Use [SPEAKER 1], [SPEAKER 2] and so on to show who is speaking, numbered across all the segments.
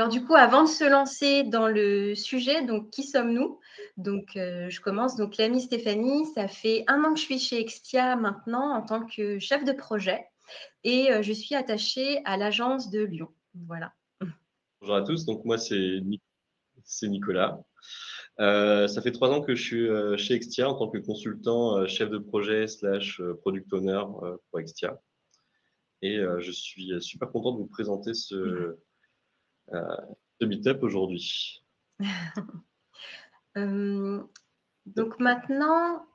[SPEAKER 1] Alors du coup, avant de se lancer dans le sujet, donc qui sommes-nous? Donc je commence. Donc l'amie Stéphanie, ça fait 1 an que je suis chez Extia maintenant en tant que chef de projet et je suis attachée à l'agence de Lyon. Voilà.
[SPEAKER 2] Bonjour à tous, donc moi c'est Nicolas. Ça fait 3 ans que je suis chez Extia en tant que consultant, chef de projet slash product owner pour Extia. Et je suis super content de vous présenter ce meet-up aujourd'hui.
[SPEAKER 1] Donc maintenant,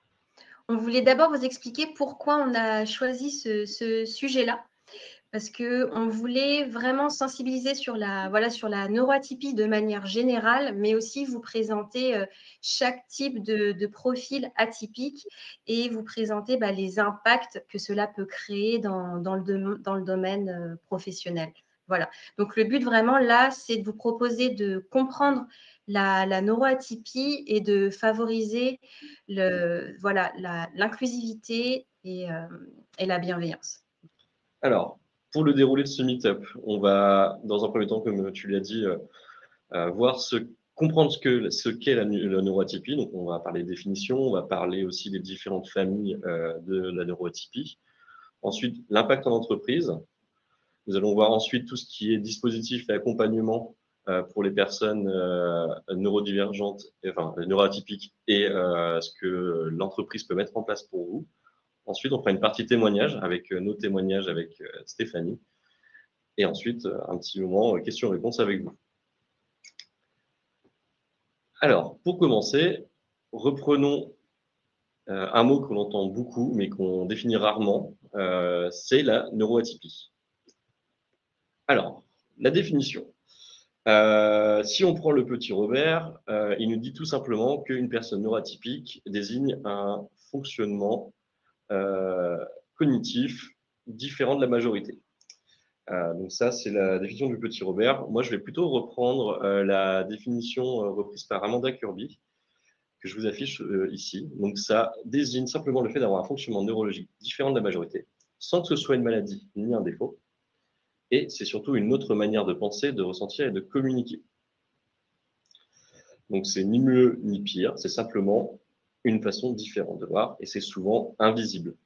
[SPEAKER 1] on voulait d'abord vous expliquer pourquoi on a choisi ce sujet-là. Parce qu'on voulait vraiment sensibiliser sur sur la neuroatypie de manière générale, mais aussi vous présenter chaque type de profil atypique et vous présenter les impacts que cela peut créer dans le domaine professionnel. Voilà. Donc, le but vraiment là, c'est de vous proposer de comprendre la neuroatypie et de favoriser l'inclusivité et la bienveillance.
[SPEAKER 2] Alors, pour le déroulé de ce meet-up, on va, dans un premier temps, comme tu l'as dit, comprendre ce qu'est la neuroatypie. Donc, on va parler des définitions, on va parler aussi des différentes familles de la neuroatypie. Ensuite, l'impact en entreprise. Nous allons voir ensuite tout ce qui est dispositif et accompagnement pour les personnes neurodivergentes, enfin neuroatypiques, et ce que l'entreprise peut mettre en place pour vous. Ensuite, on fera une partie témoignage avec nos témoignages avec Stéphanie. Et ensuite, un petit moment questions-réponses avec vous. Alors, pour commencer, reprenons un mot que l'on entend beaucoup, mais qu'on définit rarement, c'est la neuroatypie. Alors, la définition. Si on prend le petit Robert, il nous dit tout simplement qu'une personne neuroatypique désigne un fonctionnement cognitif différent de la majorité. Donc ça, c'est la définition du petit Robert. Moi, je vais plutôt reprendre la définition reprise par Amanda Kirby, que je vous affiche ici. Donc ça désigne simplement le fait d'avoir un fonctionnement neurologique différent de la majorité, sans que ce soit une maladie ni un défaut. Et c'est surtout une autre manière de penser, de ressentir et de communiquer. Donc c'est ni mieux ni pire, c'est simplement une façon différente de voir et c'est souvent invisible.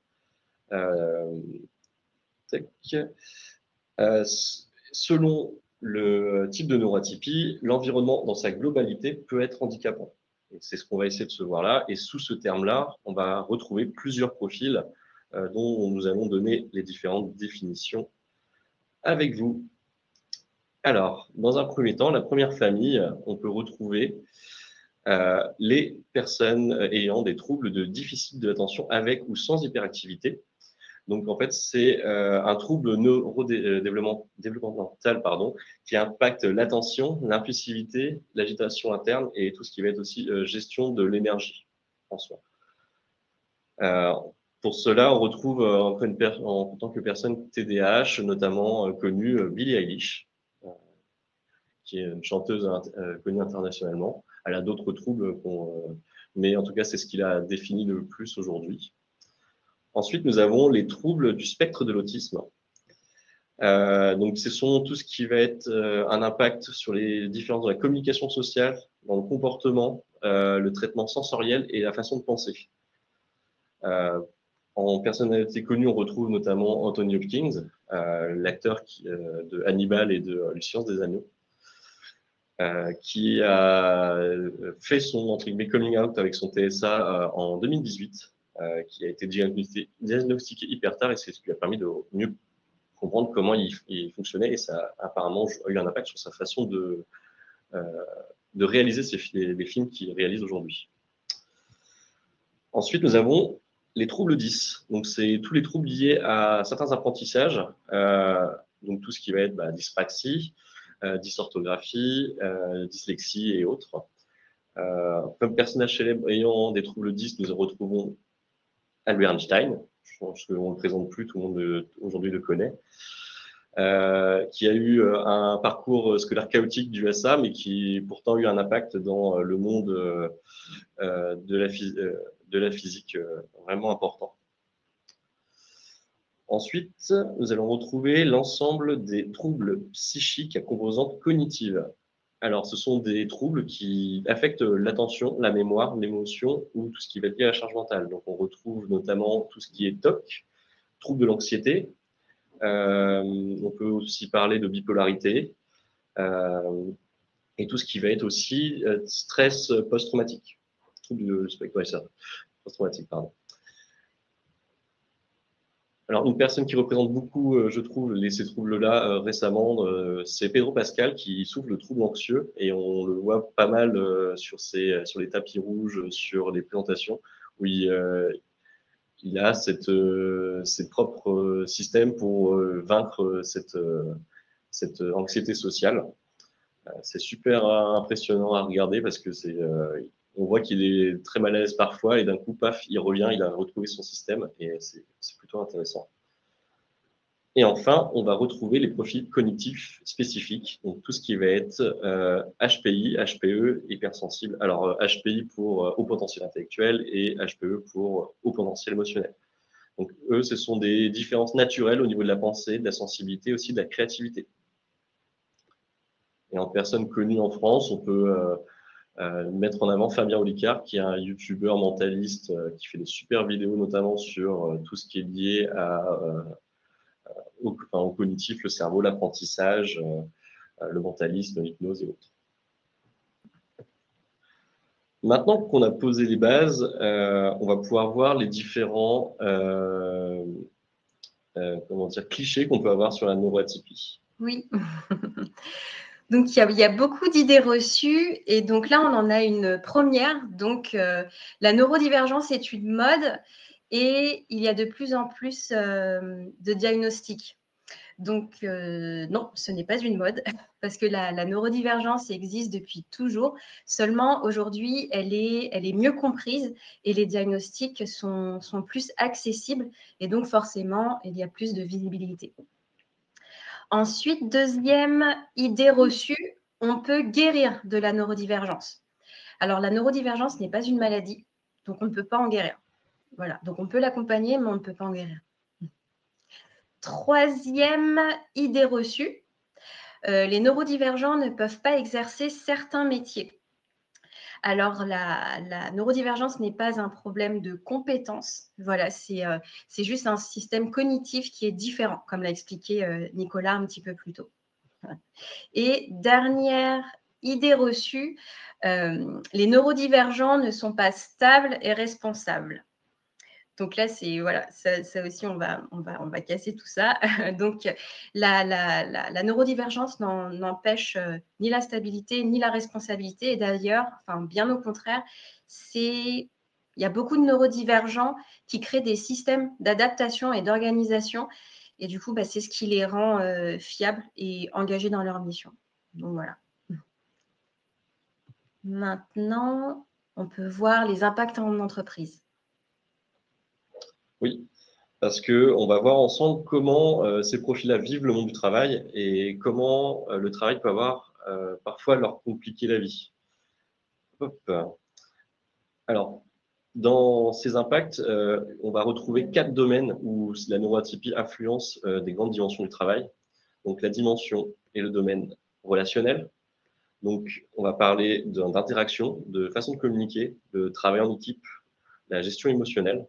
[SPEAKER 2] Selon le type de neuroatypie, l'environnement dans sa globalité peut être handicapant. C'est ce qu'on va essayer de se voir là. Et sous ce terme-là, on va retrouver plusieurs profils dont nous allons donner les différentes définitions avec vous. Alors, dans un premier temps, la première famille, on peut retrouver les personnes ayant des troubles de déficit de l'attention avec ou sans hyperactivité. Donc, en fait, c'est un trouble neurodéveloppemental qui impacte l'attention, l'impulsivité, l'agitation interne et tout ce qui va être aussi gestion de l'énergie en soi. Pour cela, on retrouve en tant que personne TDAH, notamment connue Billie Eilish, qui est une chanteuse connue internationalement. Elle a d'autres troubles, mais en tout cas, c'est ce qu'il a défini le plus aujourd'hui. Ensuite, nous avons les troubles du spectre de l'autisme. Donc, ce sont tout ce qui va être un impact sur les différences de la communication sociale, dans le comportement, le traitement sensoriel et la façon de penser. En personnalité connue, on retrouve notamment Anthony Hopkins, l'acteur de Hannibal et de Le Silence des agneaux, qui a fait son coming out avec son TSA en 2018, qui a été diagnostiqué hyper tard et c'est ce qui lui a permis de mieux comprendre comment il fonctionnait et ça a apparemment eu un impact sur sa façon de réaliser les films qu'il réalise aujourd'hui. Ensuite, nous avons les troubles 10. Donc, c'est tous les troubles liés à certains apprentissages, donc tout ce qui va être dyspraxie, dysorthographie, dyslexie et autres. Comme personnage célèbre ayant des troubles 10, nous retrouvons Albert Einstein. Je pense qu'on ne le présente plus, tout le monde aujourd'hui le connaît. Qui a eu un parcours scolaire chaotique du SA, mais qui pourtant a eu un impact dans le monde de la physique vraiment important. Ensuite, nous allons retrouver l'ensemble des troubles psychiques à composante cognitive. Alors, ce sont des troubles qui affectent l'attention, la mémoire, l'émotion ou tout ce qui va être lié à la charge mentale. Donc, on retrouve notamment tout ce qui est TOC, troubles de l'anxiété. On peut aussi parler de bipolarité et tout ce qui va être aussi stress post-traumatique. Trouble de spectre post-traumatique, pardon. Alors, une personne qui représente beaucoup, je trouve, ces troubles-là récemment, c'est Pedro Pascal qui souffre de troubles anxieux et on le voit pas mal sur les tapis rouges, sur les présentations où il a ses propres systèmes pour vaincre cette anxiété sociale. C'est super impressionnant à regarder parce que on voit qu'il est très mal à l'aise parfois et d'un coup, paf, il revient, il a retrouvé son système et c'est plutôt intéressant. Et enfin, on va retrouver les profils cognitifs spécifiques, donc tout ce qui va être HPI, HPE, hypersensible. Alors HPI pour haut potentiel intellectuel et HPE pour haut potentiel émotionnel. Donc eux, ce sont des différences naturelles au niveau de la pensée, de la sensibilité, aussi de la créativité. Et en personne connue en France, on peut mettre en avant Fabien Olicard, qui est un youtubeur mentaliste qui fait des super vidéos, notamment sur tout ce qui est lié au cognitif, le cerveau, l'apprentissage, le mentalisme, l'hypnose et autres. Maintenant qu'on a posé les bases, on va pouvoir voir les différents clichés qu'on peut avoir sur la neuroatypie.
[SPEAKER 1] Oui. Donc, il y a beaucoup d'idées reçues et donc là, on en a une première. Donc, la neurodivergence est une mode et il y a de plus en plus de diagnostics. Donc, non, ce n'est pas une mode parce que la neurodivergence existe depuis toujours. Seulement, aujourd'hui, elle est mieux comprise et les diagnostics sont plus accessibles et donc forcément, il y a plus de visibilité. Ensuite, deuxième idée reçue, on peut guérir de la neurodivergence. Alors, la neurodivergence n'est pas une maladie, donc on ne peut pas en guérir. Voilà, donc on peut l'accompagner, mais on ne peut pas en guérir. Troisième idée reçue, les neurodivergents ne peuvent pas exercer certains métiers. Alors, la neurodivergence n'est pas un problème de compétence. Voilà, c'est juste un système cognitif qui est différent, comme l'a expliqué Nicolas un petit peu plus tôt. Et dernière idée reçue, les neurodivergents ne sont pas stables et responsables. Donc là, c'est voilà, ça aussi, on va casser tout ça. Donc, la neurodivergence n'empêche ni la stabilité ni la responsabilité. Et d'ailleurs, enfin, bien au contraire, il y a beaucoup de neurodivergents qui créent des systèmes d'adaptation et d'organisation. Et du coup, c'est ce qui les rend fiables et engagés dans leur mission. Donc voilà. Maintenant, on peut voir les impacts en entreprise.
[SPEAKER 2] Oui, parce qu'on va voir ensemble comment ces profils-là vivent le monde du travail et comment le travail peut avoir parfois leur compliquer la vie. Hop. Alors, dans ces impacts, on va retrouver 4 domaines où la neuroatypie influence des grandes dimensions du travail. Donc, la dimension et le domaine relationnel. Donc, on va parler d'interaction, de façon de communiquer, de travail en équipe, la gestion émotionnelle.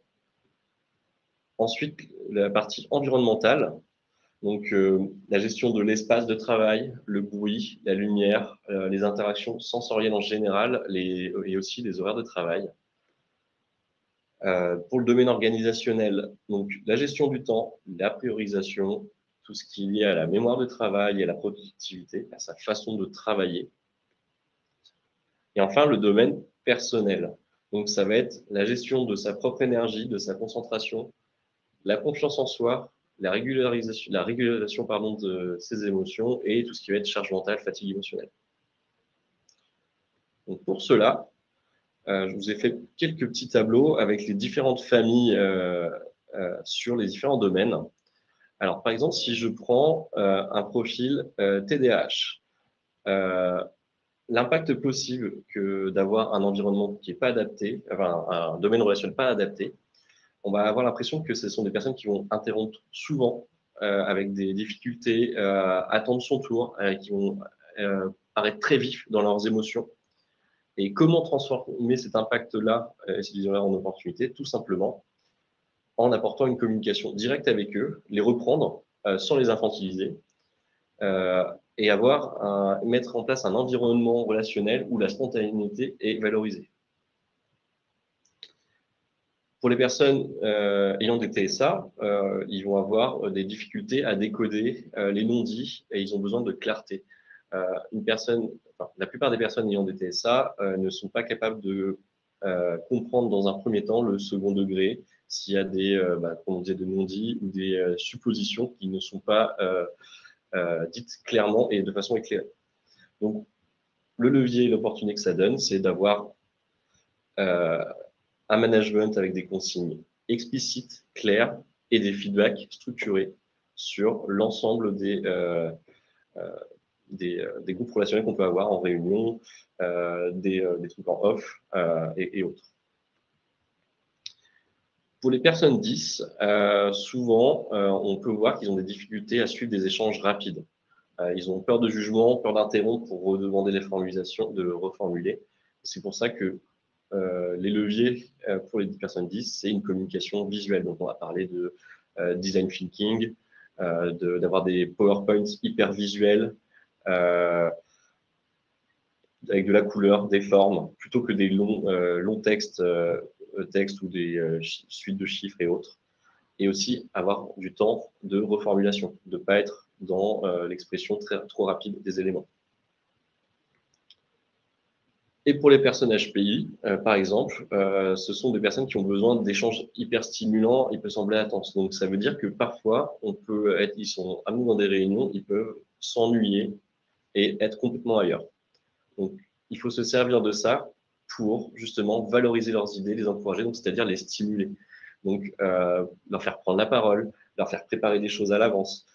[SPEAKER 2] Ensuite, la partie environnementale, donc la gestion de l'espace de travail, le bruit, la lumière, les interactions sensorielles en général et aussi les horaires de travail. Pour le domaine organisationnel, donc la gestion du temps, la priorisation, tout ce qui est lié à la mémoire de travail et à la productivité, à sa façon de travailler. Et enfin, le domaine personnel. Donc, ça va être la gestion de sa propre énergie, de sa concentration, la confiance en soi, la régulation de ses émotions et tout ce qui va être charge mentale, fatigue émotionnelle. Donc, pour cela, je vous ai fait quelques petits tableaux avec les différentes familles sur les différents domaines. Alors, par exemple, si je prends un profil TDAH, l'impact possible que d'avoir un environnement qui n'est pas adapté, enfin un domaine relationnel pas adapté, on va avoir l'impression que ce sont des personnes qui vont interrompre souvent, avec des difficultés à attendre son tour, qui vont paraître très vifs dans leurs émotions. Et comment transformer cet impact-là, cette vision-là en opportunité? Tout simplement en apportant une communication directe avec eux, les reprendre sans les infantiliser, et mettre en place un environnement relationnel où la spontanéité est valorisée. Pour les personnes ayant des TSA, ils vont avoir des difficultés à décoder les non-dits et ils ont besoin de clarté. La plupart des personnes ayant des TSA ne sont pas capables de comprendre dans un premier temps le second degré, s'il y a des, comme on disait, de non-dits ou des suppositions qui ne sont pas dites clairement et de façon éclairée. Donc, le levier et l'opportunité que ça donne, c'est d'avoir un management avec des consignes explicites, claires et des feedbacks structurés sur l'ensemble des groupes relationnels qu'on peut avoir en réunion, des trucs en off et autres. Pour les personnes 10, souvent, on peut voir qu'ils ont des difficultés à suivre des échanges rapides. Ils ont peur de jugement, peur d'interrompre pour redemander les formulations, de reformuler. C'est pour ça que les leviers pour les personnes 10, c'est une communication visuelle. Donc, on va parler de design thinking, d'avoir des PowerPoints hyper visuels, avec de la couleur, des formes, plutôt que des longs textes ou des suites de chiffres et autres. Et aussi avoir du temps de reformulation, de ne pas être dans l'expression trop rapide des éléments. Et pour les personnes HPI, par exemple, ce sont des personnes qui ont besoin d'échanges hyper stimulants, il peut sembler intenses. Donc, ça veut dire que parfois, ils sont amenés dans des réunions, ils peuvent s'ennuyer et être complètement ailleurs. Donc, il faut se servir de ça pour justement valoriser leurs idées, les encourager, donc c'est-à-dire les stimuler. Donc, leur faire prendre la parole, leur faire préparer des choses à l'avance,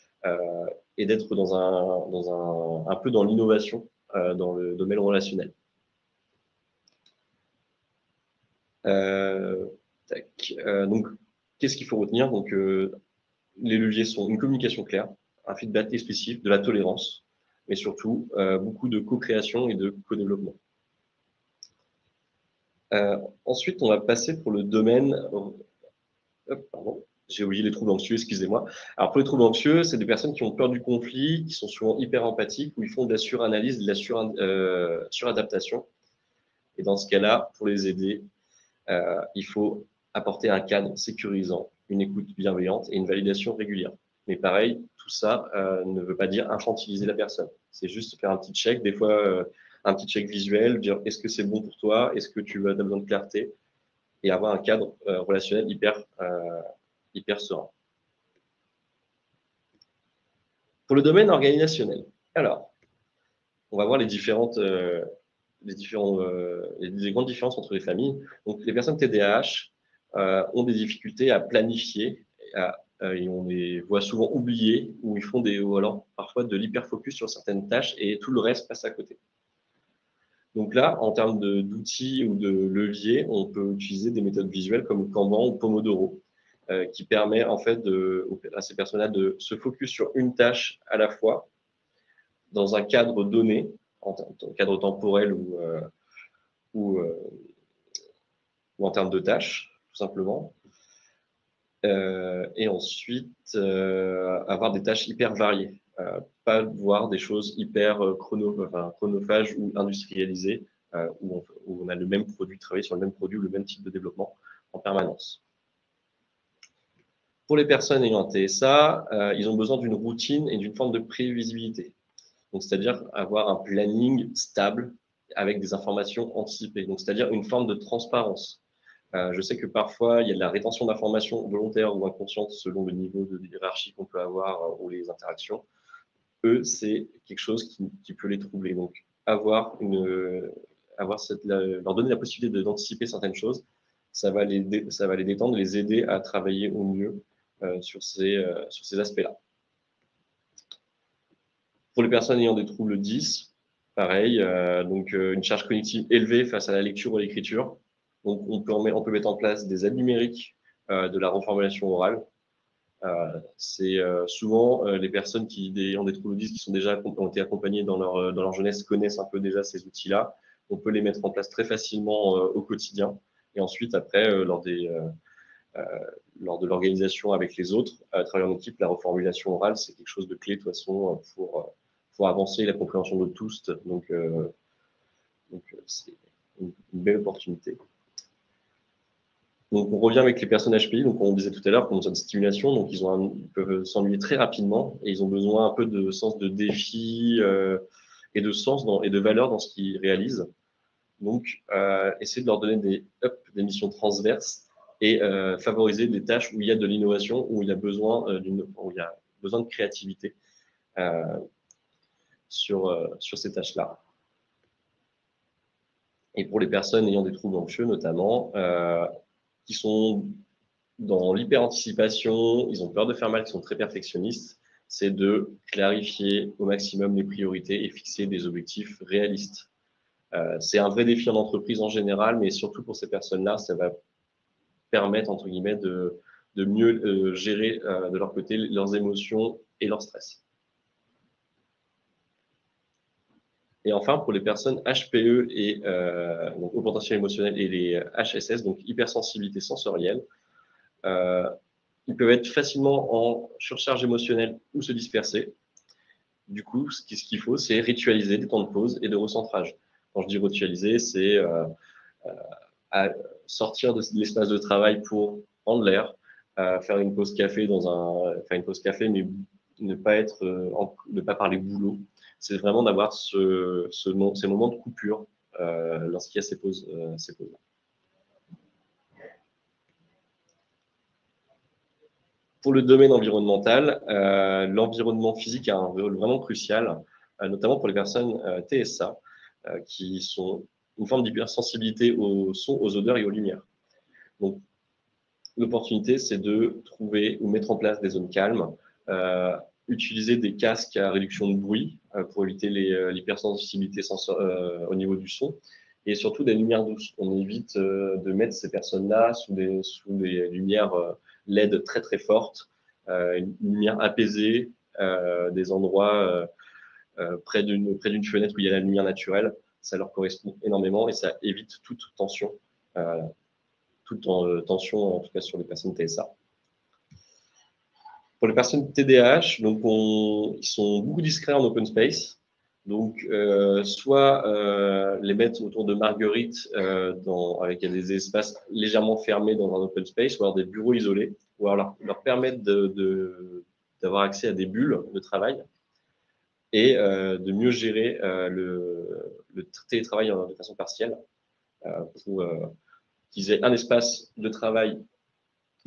[SPEAKER 2] et d'être un peu dans l'innovation dans le domaine relationnel. Donc, qu'est-ce qu'il faut retenir? Donc, les leviers sont une communication claire, un feedback explicite, de la tolérance, mais surtout beaucoup de co-création et de co-développement. Ensuite, on va passer pour le domaine. Pardon, j'ai oublié les troubles anxieux, excusez-moi. Alors, pour les troubles anxieux, c'est des personnes qui ont peur du conflit, qui sont souvent hyper empathiques, où ils font de la suranalyse, de la suradaptation. Et dans ce cas-là, pour les aider, il faut apporter un cadre sécurisant, une écoute bienveillante et une validation régulière. Mais pareil, tout ça ne veut pas dire infantiliser la personne. C'est juste faire un petit check, des fois un petit check visuel, dire est-ce que c'est bon pour toi, est-ce que tu as besoin de clarté, et avoir un cadre relationnel hyper serein. Pour le domaine organisationnel, alors, on va voir les grandes différences entre les familles. Donc, les personnes TDAH ont des difficultés à planifier, et on les voit souvent oublier, ou alors parfois de l'hyperfocus sur certaines tâches et tout le reste passe à côté. Donc là, en termes d'outils ou de leviers, on peut utiliser des méthodes visuelles comme Kanban ou Pomodoro, qui permet en fait à ces personnes-là de se focus sur une tâche à la fois, dans un cadre donné, en cadre temporel ou en termes de tâches, tout simplement. Et ensuite, avoir des tâches hyper variées. Pas voir des choses hyper chronophages ou industrialisées, où on a le même produit, travailler sur le même produit ou le même type de développement en permanence. Pour les personnes ayant un TSA, ils ont besoin d'une routine et d'une forme de prévisibilité. Donc, c'est-à-dire avoir un planning stable avec des informations anticipées. Donc, c'est-à-dire une forme de transparence. Je sais que parfois, il y a de la rétention d'informations volontaire ou inconsciente selon le niveau de hiérarchie qu'on peut avoir ou les interactions. Eux, c'est quelque chose qui peut les troubler. Donc, leur donner la possibilité d'anticiper certaines choses, ça va les détendre, les aider à travailler au mieux sur ces aspects-là. Pour les personnes ayant des troubles 10, pareil, une charge cognitive élevée face à la lecture ou à l'écriture. Donc, on peut mettre en place des aides numériques de la reformulation orale. C'est souvent les personnes qui ont des troubles autistes qui ont été accompagnées dans leur jeunesse connaissent un peu déjà ces outils-là. On peut les mettre en place très facilement au quotidien. Et ensuite, après, lors de l'organisation avec les autres, travailler en équipe, la reformulation orale, c'est quelque chose de clé de toute façon pour avancer la compréhension de tous. Donc c'est une belle opportunité. Donc, on revient avec les personnes HPI. Donc, on disait tout à l'heure qu'on a besoin de stimulation. Donc, ils peuvent s'ennuyer très rapidement et ils ont besoin un peu de sens de défi et de sens et de valeur dans ce qu'ils réalisent. Donc, essayer de leur donner des missions transverses et favoriser des tâches où il y a de l'innovation, où il y a besoin de créativité sur ces tâches-là. Et pour les personnes ayant des troubles anxieux, notamment, qui sont dans l'hyper-anticipation, ils ont peur de faire mal, ils sont très perfectionnistes, c'est de clarifier au maximum les priorités et fixer des objectifs réalistes. C'est un vrai défi en entreprise en général, mais surtout pour ces personnes-là, ça va permettre, entre guillemets, de mieux gérer de leur côté leurs émotions et leur stress. Et enfin, pour les personnes HPE et donc haut potentiel émotionnel et les HSS, donc hypersensibilité sensorielle, ils peuvent être facilement en surcharge émotionnelle ou se disperser. Du coup, ce qu'il faut, c'est ritualiser des temps de pause et de recentrage. Quand je dis ritualiser, c'est sortir de l'espace de travail pour prendre l'air, faire une pause café mais ne pas parler boulot. C'est vraiment d'avoir ces moments de coupure lorsqu'il y a ces pauses. Pour le domaine environnemental, l'environnement physique a un rôle vraiment crucial, notamment pour les personnes TSA, qui sont une forme d'hypersensibilité aux sons, aux odeurs et aux lumières. Donc, l'opportunité, c'est de trouver ou mettre en place des zones calmes, utiliser des casques à réduction de bruit pour éviter l'hypersensibilité au niveau du son, et surtout des lumières douces. On évite de mettre ces personnes-là sous des lumières LED très très fortes, une lumière apaisée, des endroits près d'une fenêtre où il y a la lumière naturelle. Ça leur correspond énormément et ça évite toute tension, en tout cas sur les personnes TSA. Pour les personnes TDAH, donc ils sont beaucoup discrets en open space. Donc, soit les mettre autour de Marguerite avec des espaces légèrement fermés dans un open space, ou alors des bureaux isolés, ou alors leur permettre d'avoir accès à des bulles de travail et de mieux gérer le télétravail de façon partielle pour qu'ils aient un espace de travail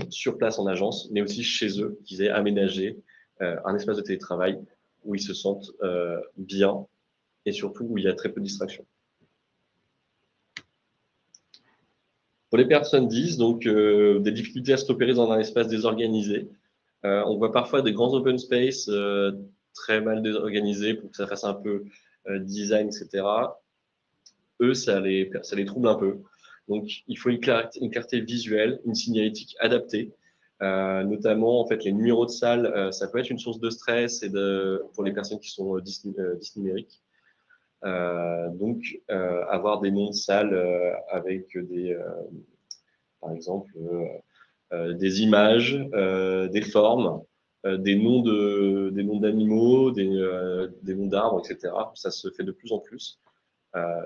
[SPEAKER 2] sur place en agence, mais aussi chez eux, qu'ils aient aménagé un espace de télétravail où ils se sentent bien et surtout où il y a très peu de distractions. Pour les personnes 10, donc des difficultés à se repérer dans un espace désorganisé. On voit parfois des grands open space très mal organisés pour que ça fasse un peu design, etc. Eux, ça les trouble un peu. Donc, il faut une clarté visuelle, une signalétique adaptée. Notamment, en fait, les numéros de salle, ça peut être une source de stress pour les personnes qui sont dysnumériques. Donc, avoir des noms de salles avec par exemple, des images, des formes, des noms d'animaux, des noms d'arbres, etc. Ça se fait de plus en plus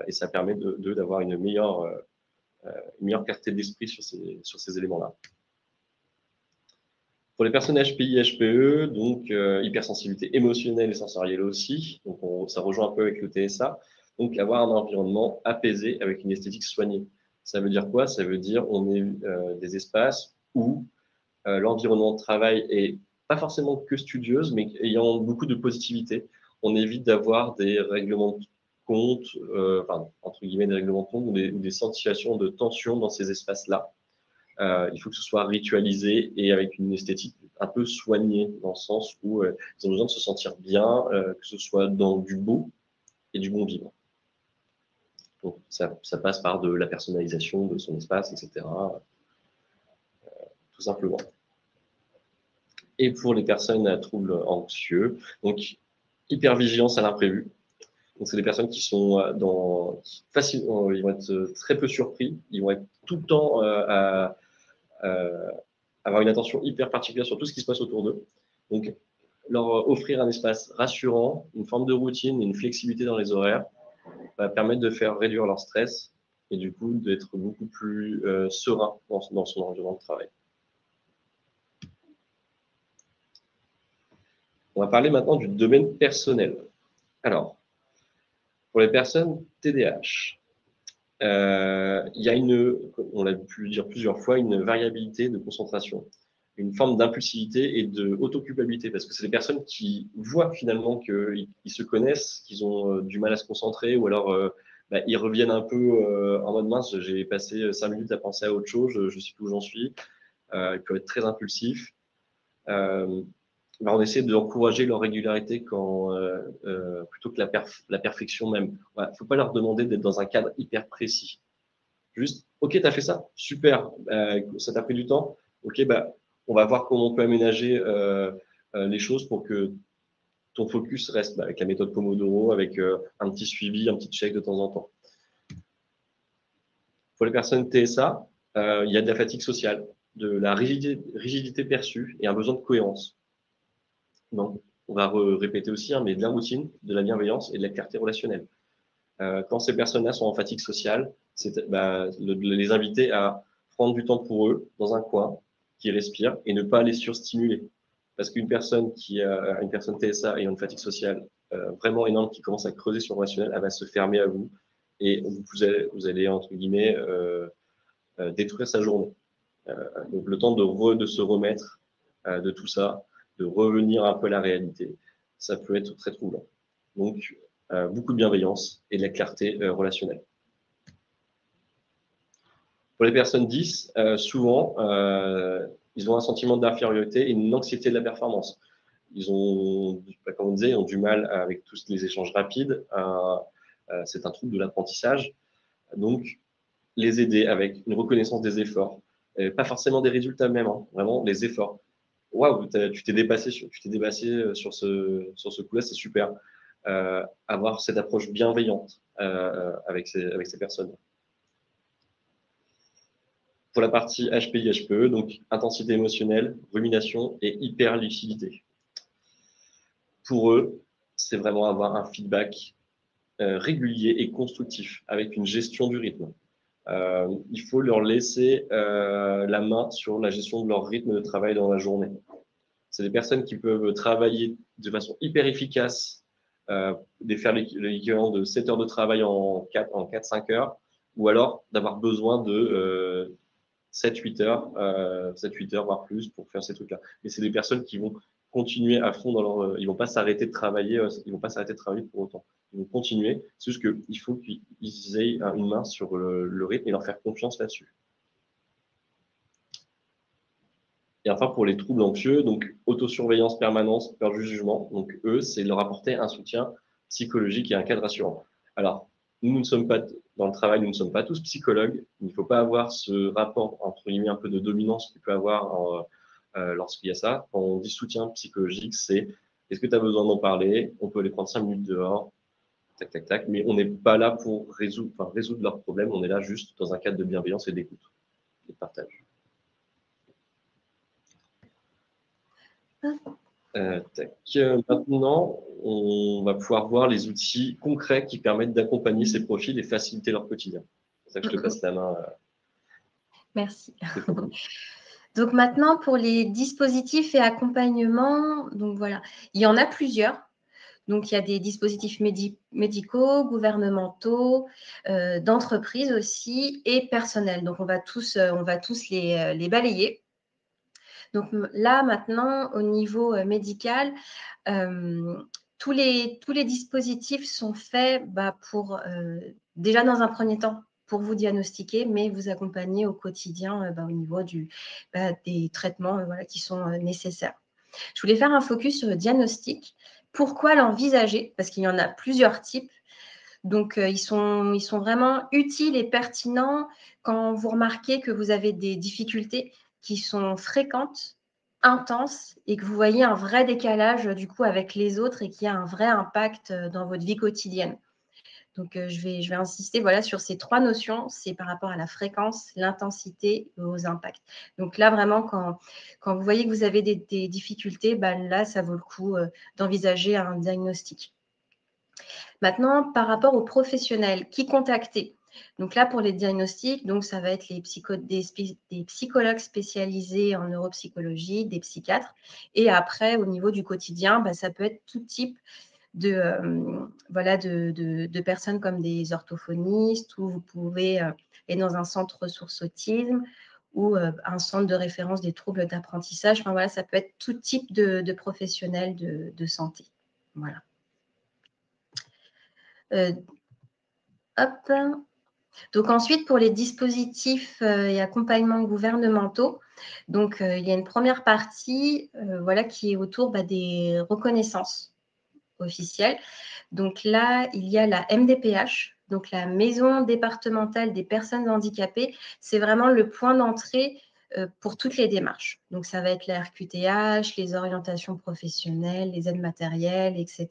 [SPEAKER 2] et ça permet d'avoir une meilleure clarté d'esprit sur ces éléments-là. Pour les personnes HPI, HPE, donc hypersensibilité émotionnelle et sensorielle aussi, donc ça rejoint un peu avec le TSA, donc avoir un environnement apaisé avec une esthétique soignée. Ça veut dire quoi? Ça veut dire on est des espaces où l'environnement de travail est pas forcément que studieuse, mais ayant beaucoup de positivité. On évite d'avoir des règlements de compte, entre guillemets des règlements de compte ou des situations de tension dans ces espaces-là. Il faut que ce soit ritualisé et avec une esthétique un peu soignée, dans le sens où ils ont besoin de se sentir bien, que ce soit dans du beau et du bon vivre. Donc, ça passe par de la personnalisation de son espace, etc. tout simplement. Et pour les personnes à troubles anxieux, donc hypervigilance à l'imprévu. Donc, c'est des personnes qui sont ils vont être très peu surpris, ils vont être tout le temps à avoir une attention hyper particulière sur tout ce qui se passe autour d'eux. Donc, leur offrir un espace rassurant, une forme de routine et une flexibilité dans les horaires va permettre de faire réduire leur stress et du coup d'être beaucoup plus serein dans son environnement de travail. On va parler maintenant du domaine personnel. Alors, pour les personnes TDAH, il y a on l'a pu dire plusieurs fois, une variabilité de concentration, une forme d'impulsivité et d'autoculpabilité, parce que c'est des personnes qui voient finalement qu'ils se connaissent, qu'ils ont du mal à se concentrer, ou alors ils reviennent un peu en mode mince, j'ai passé 5 minutes à penser à autre chose, je sais plus où j'en suis. Ils peuvent être très impulsifs. On essaie d'encourager leur régularité plutôt que la perfection même. Il ne faut pas leur demander d'être dans un cadre hyper précis. Juste, ok, tu as fait ça, super, ça t'a pris du temps, ok, on va voir comment on peut aménager les choses pour que ton focus reste avec la méthode Pomodoro, avec un petit suivi, un petit check de temps en temps. Pour les personnes TSA, il y a de la fatigue sociale, de la rigidité perçue et un besoin de cohérence. Donc, on va répéter aussi, mais de la routine, de la bienveillance et de la clarté relationnelle. Quand ces personnes-là sont en fatigue sociale, c'est les inviter à prendre du temps pour eux dans un coin, qui respire et ne pas les surstimuler. Parce qu'une personne une personne TSA ayant une fatigue sociale vraiment énorme qui commence à creuser sur le relationnel, elle va se fermer à vous et vous allez entre guillemets détruire sa journée. Donc le temps de se remettre de tout ça, de revenir un peu à la réalité, ça peut être très troublant. Donc beaucoup de bienveillance et de la clarté relationnelle. Pour les personnes 10, souvent, ils ont un sentiment d'infériorité et une anxiété de la performance. Ils ont, comme on disait, ils ont du mal avec tous les échanges rapides. C'est un trouble de l'apprentissage. Donc, les aider avec une reconnaissance des efforts, pas forcément des résultats même, hein, vraiment les efforts. Waouh, tu t'es dépassé sur ce coup-là, c'est super. Avoir cette approche bienveillante avec ces personnes. Pour la partie HPI-HPE, donc intensité émotionnelle, rumination et hyperlucidité. Pour eux, c'est vraiment avoir un feedback régulier et constructif avec une gestion du rythme. Il faut leur laisser la main sur la gestion de leur rythme de travail dans la journée. C'est des personnes qui peuvent travailler de façon hyper efficace, faire l'équivalent de 7 heures de travail en 4-5 heures, ou alors d'avoir besoin de 7-8 heures, voire plus pour faire ces trucs-là. Et c'est des personnes qui vont continuer à fond dans leur, ils vont pas s'arrêter de travailler, pour autant. Ils vont continuer. C'est juste qu'il faut qu'ils aient une main sur le rythme et leur faire confiance là-dessus. Et enfin, pour les troubles anxieux, donc autosurveillance, permanence, peur du jugement. Donc eux, c'est leur apporter un soutien psychologique et un cadre rassurant. Alors, nous ne sommes pas dans le travail, nous ne sommes pas tous psychologues. Il ne faut pas avoir ce rapport entre guillemets un peu de dominance qu'il peut avoir lorsqu'il y a ça. Quand on dit soutien psychologique, c'est est-ce que tu as besoin d'en parler? On peut les prendre 5 minutes dehors, tac, tac, tac, mais on n'est pas là pour résoudre leurs problèmes. On est là juste dans un cadre de bienveillance et d'écoute et de partage. Maintenant, on va pouvoir voir les outils concrets qui permettent d'accompagner ces profils et faciliter leur quotidien. C'est pour ça que je te passe la main.
[SPEAKER 1] Merci. Donc maintenant, pour les dispositifs et accompagnements, donc voilà, il y en a plusieurs. Donc, il y a des dispositifs médicaux, gouvernementaux, d'entreprises aussi et personnels. Donc, on va tous les balayer. Donc là, maintenant, au niveau médical, tous les dispositifs sont faits pour, déjà dans un premier temps, pour vous diagnostiquer, mais vous accompagner au quotidien au niveau des traitements qui sont nécessaires. Je voulais faire un focus sur le diagnostic. Pourquoi l'envisager? Parce qu'il y en a plusieurs types. Donc, ils sont vraiment utiles et pertinents quand vous remarquez que vous avez des difficultés qui sont fréquentes, intenses, et que vous voyez un vrai décalage du coup avec les autres et qui a un vrai impact dans votre vie quotidienne. Donc, je vais insister voilà, sur ces 3 notions. C'est par rapport à la fréquence, l'intensité et aux impacts. Donc là, vraiment, quand vous voyez que vous avez des difficultés, là, ça vaut le coup d'envisager un diagnostic. Maintenant, par rapport aux professionnels, qui contacter? Donc là, pour les diagnostics, donc ça va être des psychologues spécialisés en neuropsychologie, des psychiatres. Et après, au niveau du quotidien, ça peut être tout type de personnes comme des orthophonistes, ou vous pouvez aller dans un centre ressources autisme ou un centre de référence des troubles d'apprentissage. Enfin, voilà, ça peut être tout type de professionnels de santé. Voilà. Hop. Donc ensuite, pour les dispositifs et accompagnements gouvernementaux, donc il y a une première partie qui est autour des reconnaissances officielles. Donc là, il y a la MDPH, donc la Maison départementale des personnes handicapées. C'est vraiment le point d'entrée pour toutes les démarches. Donc ça va être la RQTH, les orientations professionnelles, les aides matérielles, etc.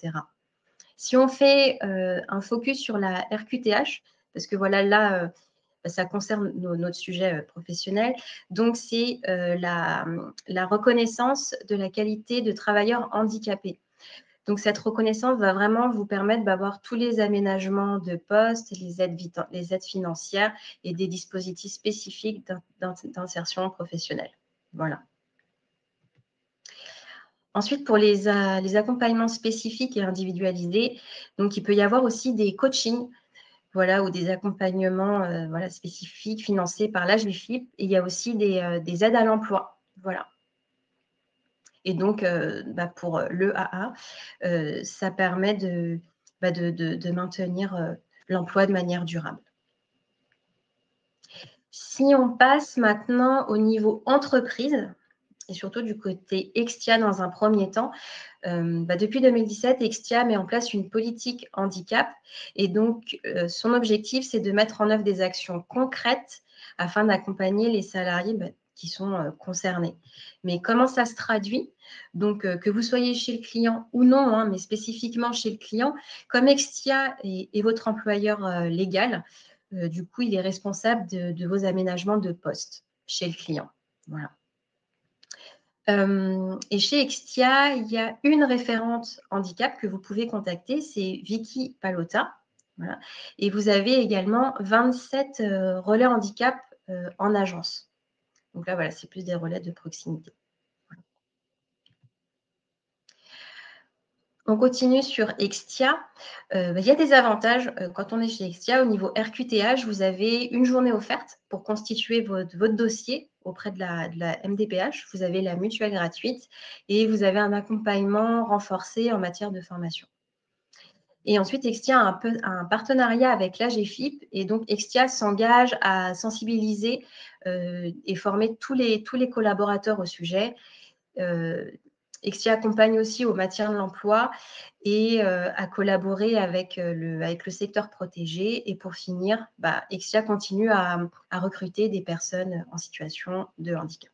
[SPEAKER 1] Si on fait un focus sur la RQTH, parce que voilà, là, ça concerne notre sujet professionnel, donc c'est la reconnaissance de la qualité de travailleur handicapé. Donc, cette reconnaissance va vraiment vous permettre d'avoir tous les aménagements de poste, les aides financières et des dispositifs spécifiques d'insertion professionnelle. Voilà. Ensuite, pour les accompagnements spécifiques et individualisés, donc il peut y avoir aussi des coachings, ou des accompagnements spécifiques financés par l'AGFIP. Et il y a aussi des aides à l'emploi. Voilà. Et donc, pour l'EAA, ça permet de maintenir l'emploi de manière durable. Si on passe maintenant au niveau entreprise, et surtout du côté Extia dans un premier temps, depuis 2017, Extia met en place une politique handicap. Et donc, son objectif, c'est de mettre en œuvre des actions concrètes afin d'accompagner les salariés qui sont concernés. Mais comment ça se traduit? Donc, que vous soyez chez le client ou non, mais spécifiquement chez le client, comme Extia est votre employeur légal, du coup, il est responsable de vos aménagements de poste chez le client. Voilà. Et chez Extia, il y a une référente handicap que vous pouvez contacter, c'est Vicky Palota. Voilà. Et vous avez également 27 relais handicap en agence. Donc là, voilà, c'est plus des relais de proximité. Voilà. On continue sur Extia. Il y a des avantages quand on est chez Extia. Au niveau RQTH, vous avez une journée offerte pour constituer votre dossier auprès de la MDPH. Vous avez la mutuelle gratuite et vous avez un accompagnement renforcé en matière de formation. Et ensuite, Extia a un partenariat avec l'AGFIP, et donc Extia s'engage à sensibiliser et former tous les collaborateurs au sujet. Extia accompagne aussi au maintien de l'emploi et à collaborer avec le secteur protégé. Et pour finir, Extia continue à recruter des personnes en situation de handicap.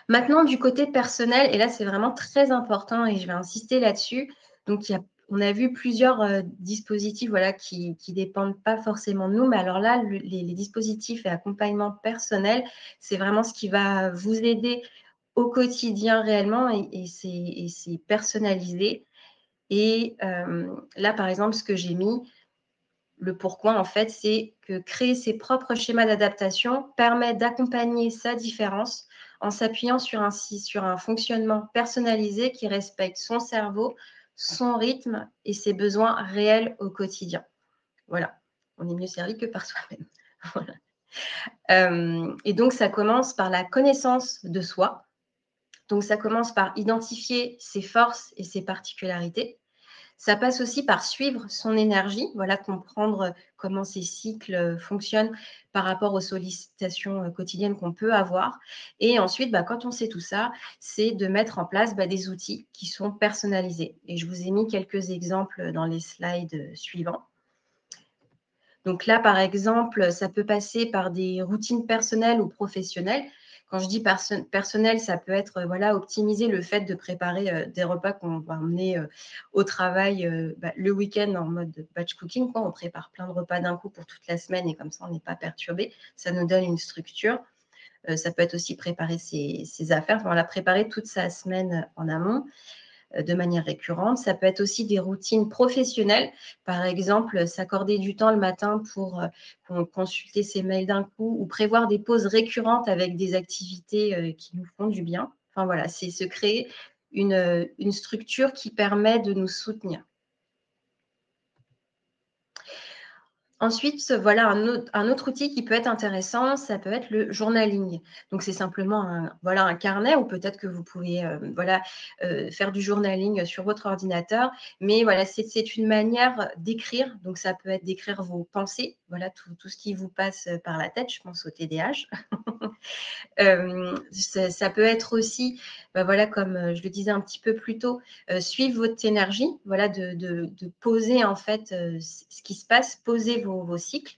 [SPEAKER 1] Maintenant, du côté personnel, et là, c'est vraiment très important et je vais insister là-dessus. Donc, on a vu plusieurs dispositifs qui ne dépendent pas forcément de nous. Mais alors là, les dispositifs et accompagnement personnel, c'est vraiment ce qui va vous aider au quotidien réellement, et c'est personnalisé. Et là, par exemple, ce que j'ai mis, le pourquoi, en fait, c'est que créer ses propres schémas d'adaptation permet d'accompagner sa différence en s'appuyant sur un fonctionnement personnalisé qui respecte son cerveau, son rythme et ses besoins réels au quotidien. Voilà, on est mieux servi que par soi-même. Voilà. Et donc, ça commence par la connaissance de soi. Donc, ça commence par identifier ses forces et ses particularités. Ça passe aussi par suivre son énergie, comprendre comment ces cycles fonctionnent par rapport aux sollicitations quotidiennes qu'on peut avoir. Et ensuite, quand on sait tout ça, c'est de mettre en place des outils qui sont personnalisés. Et je vous ai mis quelques exemples dans les slides suivants. Donc là, par exemple, ça peut passer par des routines personnelles ou professionnelles. Quand je dis personnel, ça peut être voilà, optimiser le fait de préparer des repas qu'on va emmener au travail le week-end en mode batch cooking. On prépare plein de repas d'un coup pour toute la semaine et comme ça, on n'est pas perturbé. Ça nous donne une structure. Ça peut être aussi préparer ses affaires, voilà, préparer toute sa semaine en amont de manière récurrente. Ça peut être aussi des routines professionnelles. Par exemple, s'accorder du temps le matin pour consulter ses mails d'un coup ou prévoir des pauses récurrentes avec des activités qui nous font du bien. Enfin voilà, c'est se créer une structure qui permet de nous soutenir. Ensuite, voilà un autre outil qui peut être intéressant, ça peut être le journaling. Donc, c'est simplement un carnet ou peut-être que vous pouvez faire du journaling sur votre ordinateur. Mais voilà, c'est une manière d'écrire. Donc, ça peut être d'écrire vos pensées, voilà, tout ce qui vous passe par la tête. Je pense au TDAH. Ça peut être aussi, voilà, comme je le disais un petit peu plus tôt, suivre votre énergie, voilà, de poser en fait ce qui se passe, poser vos cycles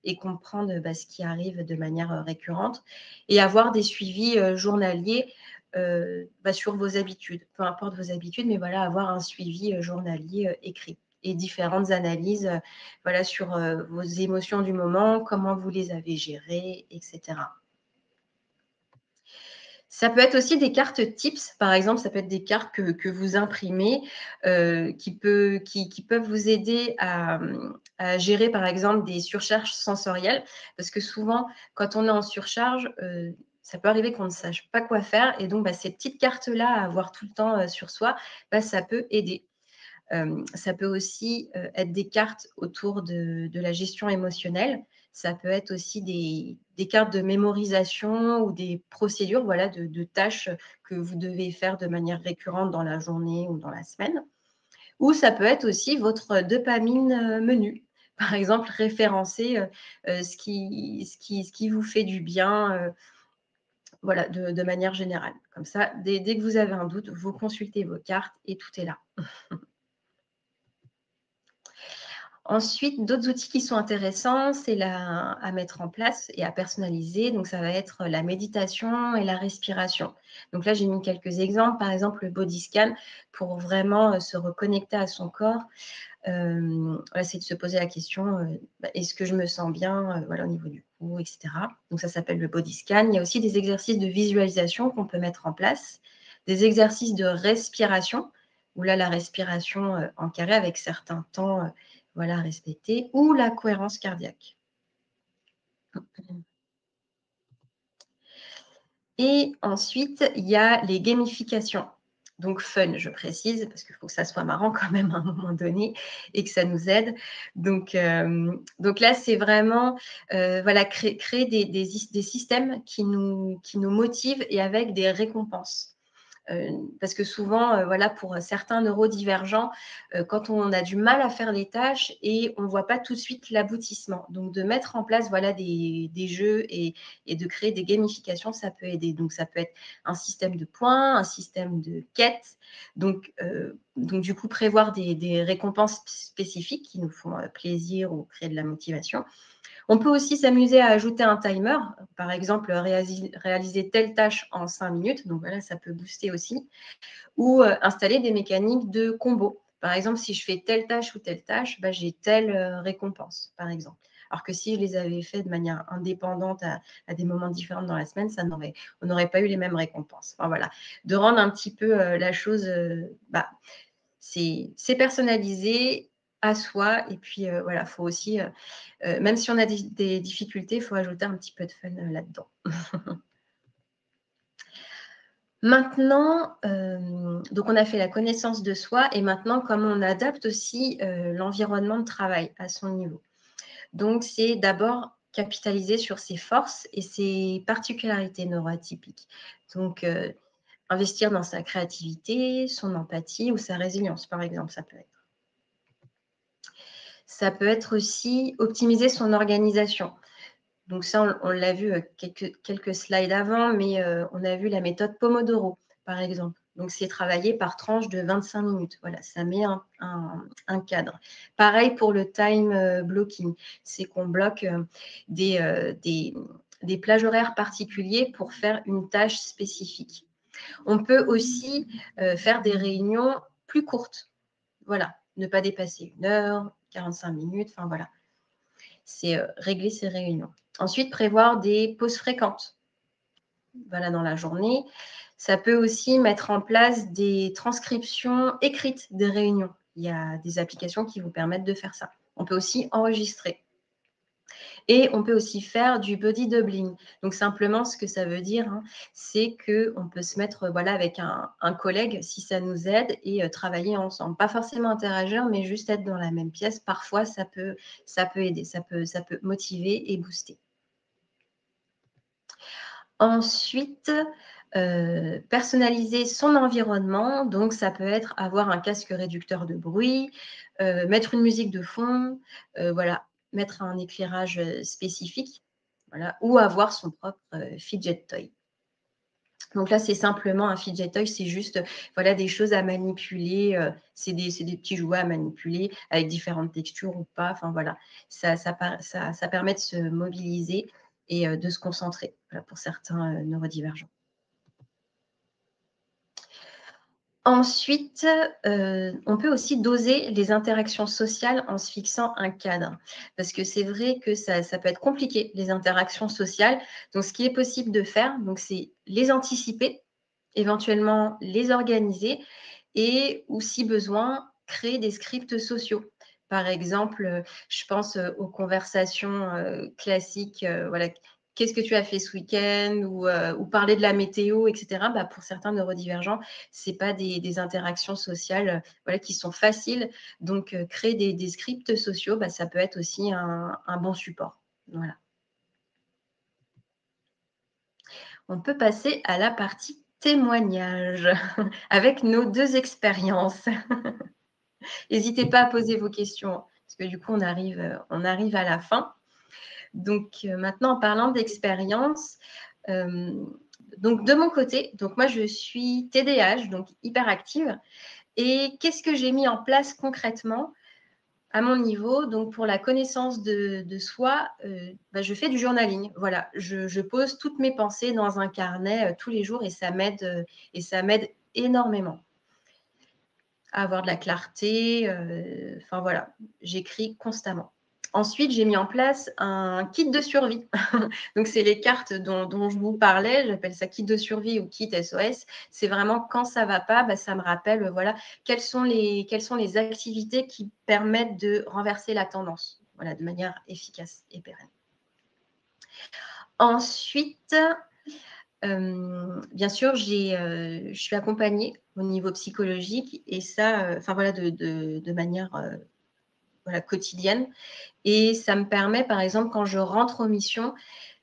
[SPEAKER 1] et comprendre ce qui arrive de manière récurrente et avoir des suivis journaliers sur vos habitudes, peu importe vos habitudes, mais voilà, avoir un suivi journalier écrit et différentes analyses voilà, sur vos émotions du moment, comment vous les avez gérées, etc. Ça peut être aussi des cartes tips, par exemple, ça peut être des cartes que vous imprimez qui peuvent vous aider à gérer, par exemple, des surcharges sensorielles. Parce que souvent, quand on est en surcharge, ça peut arriver qu'on ne sache pas quoi faire. Et donc, ces petites cartes-là à avoir tout le temps sur soi, ça peut aider. Ça peut aussi être des cartes autour de la gestion émotionnelle. Ça peut être aussi des cartes de mémorisation ou des procédures voilà, de tâches que vous devez faire de manière récurrente dans la journée ou dans la semaine. Ou ça peut être aussi votre dopamine menu. Par exemple, référencer ce qui vous fait du bien voilà, de manière générale. Comme ça, dès que vous avez un doute, vous consultez vos cartes et tout est là. Ensuite, d'autres outils qui sont intéressants, c'est à mettre en place et à personnaliser. Donc, ça va être la méditation et la respiration. Donc là, j'ai mis quelques exemples. Par exemple, le body scan pour vraiment se reconnecter à son corps. C'est de se poser la question, est-ce que je me sens bien voilà, au niveau du cou, etc. Donc, ça s'appelle le body scan. Il y a aussi des exercices de visualisation qu'on peut mettre en place. Des exercices de respiration, où là, la respiration en carré avec certains temps voilà, respecter, ou la cohérence cardiaque. Et ensuite, il y a les gamifications. Donc fun, je précise, parce qu'il faut que ça soit marrant quand même à un moment donné et que ça nous aide. Donc là, c'est vraiment voilà, créer des systèmes qui nous motivent et avec des récompenses. Parce que souvent, voilà, pour certains neurodivergents, quand on a du mal à faire les tâches et on ne voit pas tout de suite l'aboutissement. Donc, de mettre en place voilà, des jeux et de créer des gamifications, ça peut aider. Donc, ça peut être un système de points, un système de quêtes. Donc du coup, prévoir des récompenses spécifiques qui nous font plaisir ou créer de la motivation. On peut aussi s'amuser à ajouter un timer, par exemple réaliser telle tâche en 5 minutes, donc voilà, ça peut booster aussi, ou installer des mécaniques de combo. Par exemple, si je fais telle tâche ou telle tâche, j'ai telle récompense, par exemple. Alors que si je les avais fait de manière indépendante à des moments différents dans la semaine, on n'aurait pas eu les mêmes récompenses. Enfin, voilà, de rendre un petit peu la chose, c'est personnalisé à soi. Et puis, voilà, il faut aussi, même si on a des difficultés, il faut ajouter un petit peu de fun là-dedans. Maintenant, donc on a fait la connaissance de soi et maintenant, comment on adapte aussi l'environnement de travail à son niveau. Donc, c'est d'abord capitaliser sur ses forces et ses particularités neuroatypiques. Donc, investir dans sa créativité, son empathie ou sa résilience, par exemple, ça peut être. Ça peut être aussi optimiser son organisation. Donc ça, on l'a vu quelques slides avant, mais on a vu la méthode Pomodoro, par exemple. Donc, c'est travailler par tranche de 25 minutes. Voilà, ça met un cadre. Pareil pour le time blocking. C'est qu'on bloque des plages horaires particuliers pour faire une tâche spécifique. On peut aussi faire des réunions plus courtes. Voilà, ne pas dépasser 1 heure, 45 minutes, enfin voilà. C'est régler ses réunions. Ensuite, prévoir des pauses fréquentes. Voilà, dans la journée. Ça peut aussi mettre en place des transcriptions écrites des réunions. Il y a des applications qui vous permettent de faire ça. On peut aussi enregistrer. Et on peut aussi faire du body doubling. Donc, simplement, ce que ça veut dire, hein, c'est qu'on peut se mettre voilà, avec un collègue, si ça nous aide, et travailler ensemble. Pas forcément interagir, mais juste être dans la même pièce. Parfois, ça peut aider, ça peut motiver et booster. Ensuite, personnaliser son environnement. Donc, ça peut être avoir un casque réducteur de bruit, mettre une musique de fond, voilà, mettre un éclairage spécifique, voilà, ou avoir son propre fidget toy. Donc là, c'est simplement un fidget toy, c'est juste voilà, des choses à manipuler, c'est des petits jouets à manipuler avec différentes textures ou pas. Enfin voilà, ça permet de se mobiliser et de se concentrer voilà, pour certains neurodivergents. Ensuite, on peut aussi doser les interactions sociales en se fixant un cadre. Parce que c'est vrai que ça peut être compliqué, les interactions sociales. Donc, ce qui est possible de faire, c'est les anticiper, éventuellement les organiser et, ou si besoin, créer des scripts sociaux. Par exemple, je pense aux conversations classiques, voilà, qu'est-ce que tu as fait ce week-end ou parler de la météo, etc. Pour certains neurodivergents, ce n'est pas des interactions sociales voilà, qui sont faciles. Donc, créer des scripts sociaux, ça peut être aussi un bon support. Voilà. On peut passer à la partie témoignage avec nos 2 expériences. N'hésitez pas à poser vos questions, parce que du coup, on arrive à la fin. Donc, maintenant, en parlant d'expérience, donc de mon côté, donc moi, je suis TDAH, donc hyperactive. Et qu'est-ce que j'ai mis en place concrètement à mon niveau? Donc, pour la connaissance de soi, je fais du journaling. Voilà, je pose toutes mes pensées dans un carnet tous les jours et ça m'aide énormément à avoir de la clarté. Enfin voilà, j'écris constamment. Ensuite, j'ai mis en place un kit de survie. Donc, c'est les cartes dont je vous parlais. J'appelle ça kit de survie ou kit SOS. C'est vraiment quand ça ne va pas, ça me rappelle voilà, quelles sont les activités qui permettent de renverser la tendance voilà, de manière efficace et pérenne. Ensuite, bien sûr, je suis accompagnée au niveau psychologique et ça, voilà, de manière voilà, quotidienne. Et ça me permet, par exemple, quand je rentre aux missions,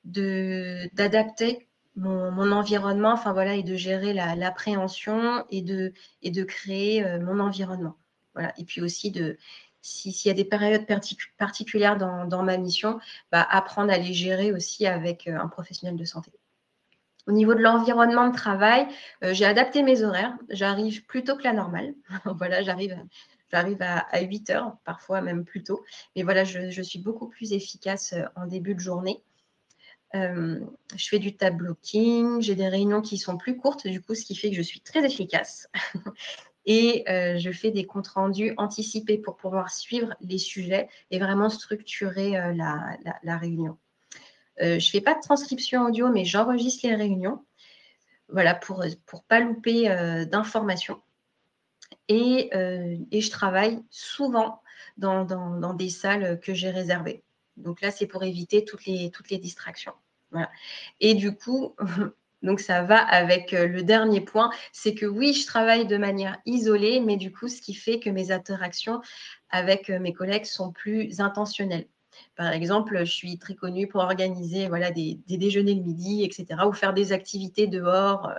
[SPEAKER 1] d'adapter mon environnement, enfin voilà, et de gérer l'appréhension et de créer mon environnement. Voilà. Et puis aussi s'il y a des périodes particulières dans ma mission, apprendre à les gérer aussi avec un professionnel de santé. Au niveau de l'environnement de travail, j'ai adapté mes horaires. J'arrive plus tôt que la normale. Voilà, j'arrive à 8 heures, parfois même plus tôt. Mais voilà, je suis beaucoup plus efficace en début de journée. Je fais du tab blocking, j'ai des réunions qui sont plus courtes, du coup, ce qui fait que je suis très efficace. Et je fais des comptes rendus anticipés pour pouvoir suivre les sujets et vraiment structurer la réunion. Je ne fais pas de transcription audio, mais j'enregistre les réunions, voilà, pour ne pas louper d'informations. Et je travaille souvent dans des salles que j'ai réservées. Donc là, c'est pour éviter toutes les distractions. Voilà. Et du coup, donc ça va avec le dernier point, c'est que oui, je travaille de manière isolée, mais du coup, ce qui fait que mes interactions avec mes collègues sont plus intentionnelles. Par exemple, je suis très connue pour organiser voilà, des déjeuners le midi, etc., ou faire des activités dehors.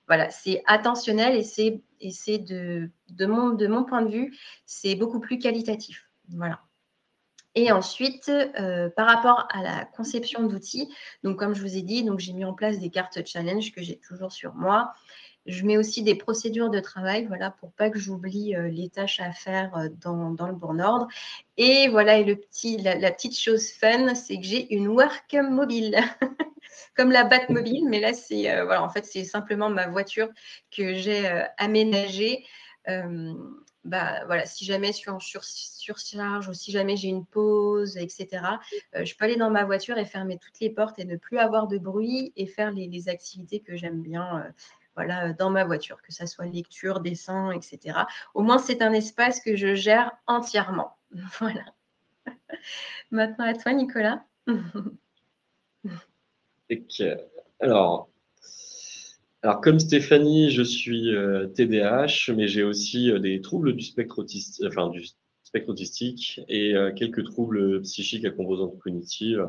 [SPEAKER 1] Voilà, c'est attentionnel et c'est de mon point de vue, c'est beaucoup plus qualitatif. Voilà. Et ensuite, par rapport à la conception d'outils, donc comme je vous ai dit, j'ai mis en place des cartes challenge que j'ai toujours sur moi. Je mets aussi des procédures de travail, voilà, pour pas que j'oublie les tâches à faire dans le bon ordre. Et voilà, et la petite chose fun, c'est que j'ai une work mobile, comme la Batmobile, mais là, voilà, en fait, c'est simplement ma voiture que j'ai aménagée. Voilà, si jamais je suis en surcharge ou si jamais j'ai une pause, etc., je peux aller dans ma voiture et fermer toutes les portes et ne plus avoir de bruit et faire les activités que j'aime bien voilà, dans ma voiture, que ça soit lecture, dessin, etc. Au moins, c'est un espace que je gère entièrement. Voilà. Maintenant, à toi, Nicolas.
[SPEAKER 2] Alors, comme Stéphanie, je suis TDAH, mais j'ai aussi des troubles du spectre autistique et quelques troubles psychiques à composante cognitive.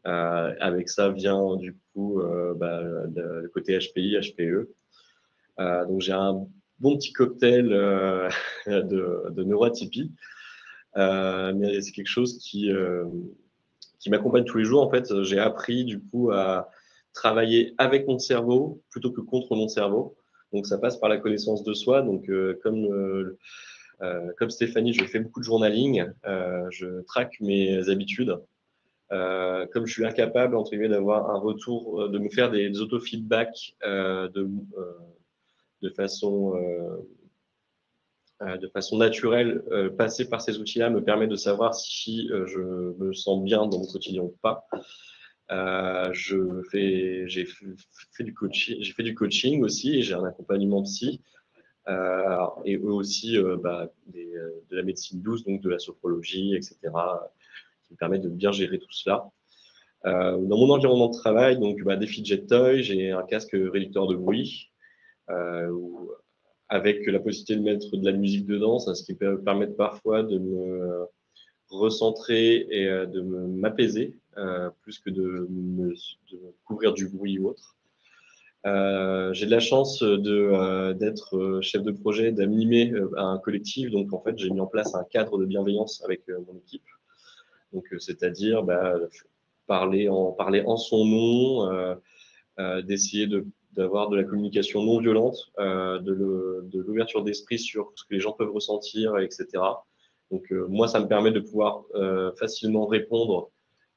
[SPEAKER 2] Avec ça vient du coup le côté HPI, HPE. Donc j'ai un bon petit cocktail de neuroatypie, mais c'est quelque chose qui m'accompagne tous les jours. En fait, j'ai appris du coup à travailler avec mon cerveau plutôt que contre mon cerveau. Donc ça passe par la connaissance de soi. Donc comme Stéphanie, je fais beaucoup de journaling, je traque mes habitudes. Comme je suis incapable, entre guillemets, d'avoir un retour, de me faire des auto-feedbacks de façon naturelle, passer par ces outils-là me permet de savoir si je me sens bien dans mon quotidien ou pas. J'ai fait du coaching aussi et j'ai un accompagnement psy. Et eux aussi de la médecine douce, donc de la sophrologie, etc., qui me permettent de bien gérer tout cela. Dans mon environnement de travail, donc des fidget toys, j'ai un casque réducteur de bruit avec la possibilité de mettre de la musique dedans, ce qui peut permettre parfois de me recentrer et de m'apaiser plus que de me couvrir du bruit ou autre. J'ai de la chance d'être chef de projet, d'animer un collectif. Donc, en fait, j'ai mis en place un cadre de bienveillance avec mon équipe. Donc, c'est-à-dire parler en son nom, d'essayer d'avoir de la communication non violente, de l'ouverture d'esprit sur ce que les gens peuvent ressentir, etc. Donc, moi, ça me permet de pouvoir facilement répondre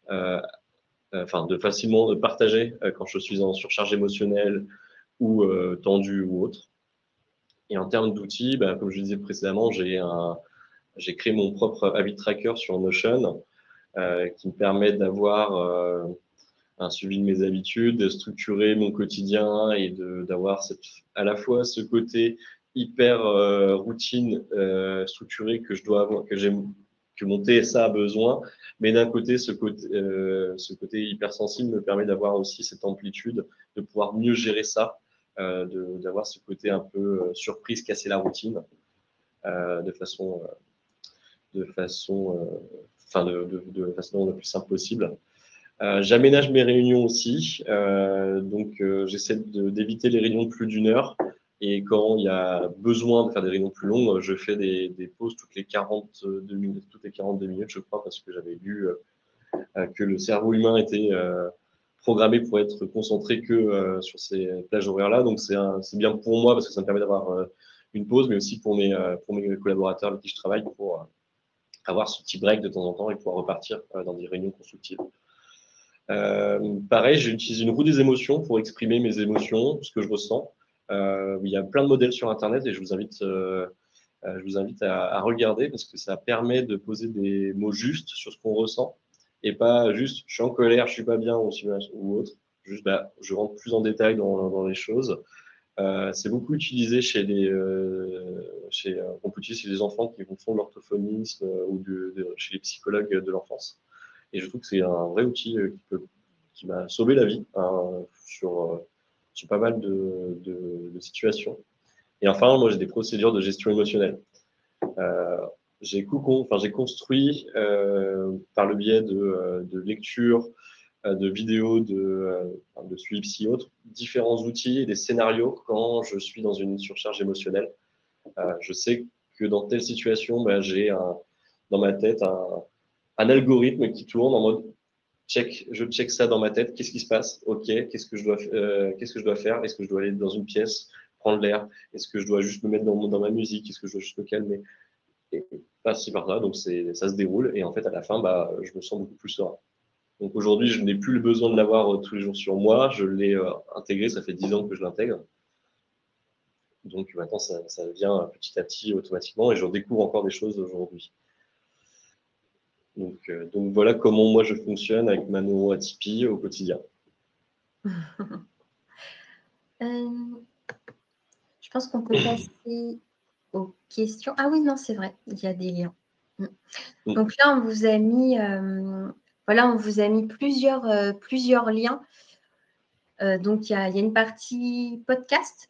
[SPEAKER 2] de facilement partager quand je suis en surcharge émotionnelle ou tendu ou autre. Et en termes d'outils, comme je disais précédemment, j'ai créé mon propre habit tracker sur Notion qui me permet d'avoir un suivi de mes habitudes, de structurer mon quotidien et d'avoir à la fois ce côté hyper routine structuré que je dois avoir, que mon TSA a besoin, mais d'un côté, ce côté hypersensible me permet d'avoir aussi cette amplitude, de pouvoir mieux gérer ça, d'avoir ce côté un peu surprise, casser la routine, de façon la plus simple possible. J'aménage mes réunions aussi, donc j'essaie d'éviter les réunions de plus d'une heure. Et quand il y a besoin de faire des réunions plus longues, je fais des pauses toutes les 42 minutes, je crois, parce que j'avais lu que le cerveau humain était programmé pour être concentré que sur ces plages horaires-là. Donc c'est bien pour moi parce que ça me permet d'avoir une pause, mais aussi pour mes collaborateurs avec qui je travaille pour avoir ce petit break de temps en temps et pouvoir repartir dans des réunions constructives. Pareil, j'utilise une roue des émotions pour exprimer mes émotions, ce que je ressens. Il y a plein de modèles sur Internet et je vous invite à regarder parce que ça permet de poser des mots justes sur ce qu'on ressent et pas juste je suis en colère, je suis pas bien ou autre. Juste, je rentre plus en détail dans les choses. C'est beaucoup utilisé chez on peut utiliser chez les enfants qui font de l'orthophonisme ou chez les psychologues de l'enfance. Et je trouve que c'est un vrai outil qui m'a sauvé la vie sur pas mal de situations. Et enfin, moi, j'ai des procédures de gestion émotionnelle. J'ai construit par le biais de lecture, de vidéos, de suivi psy autres, différents outils et des scénarios quand je suis dans une surcharge émotionnelle. Je sais que dans telle situation, j'ai dans ma tête un algorithme qui tourne en mode je check ça dans ma tête, qu'est-ce qui se passe? Ok, qu'est-ce que je dois faire? Est-ce que je dois aller dans une pièce, prendre l'air? Est-ce que je dois juste me mettre dans ma musique? Est-ce que je dois juste me calmer? Et par-ci par-là, donc ça se déroule et en fait à la fin, je me sens beaucoup plus serein. Donc aujourd'hui, je n'ai plus le besoin de l'avoir tous les jours sur moi, je l'ai intégré, ça fait 10 ans que je l'intègre. Donc maintenant, ça vient petit à petit automatiquement et je découvre encore des choses aujourd'hui. Donc voilà comment moi je fonctionne avec ma neuroatypie au quotidien.
[SPEAKER 1] Je pense qu'on peut passer aux questions. Ah oui, non, c'est vrai, il y a des liens. Donc là, on vous a mis, plusieurs liens. Donc il y a une partie podcast.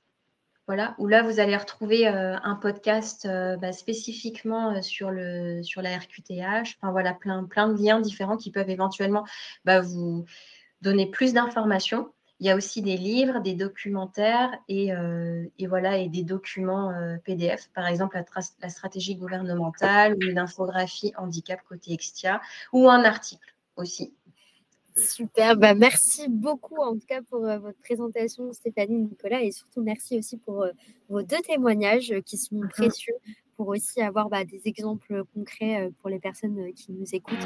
[SPEAKER 1] Voilà, où là, vous allez retrouver un podcast spécifiquement sur la RQTH. Enfin, voilà, plein de liens différents qui peuvent éventuellement vous donner plus d'informations. Il y a aussi des livres, des documentaires et des documents PDF. Par exemple, la stratégie gouvernementale ou une infographie handicap côté Extia ou un article aussi.
[SPEAKER 3] Super, merci beaucoup en tout cas pour votre présentation Stéphanie, Nicolas, et surtout merci aussi pour vos 2 témoignages qui sont précieux pour aussi avoir des exemples concrets pour les personnes qui nous écoutent.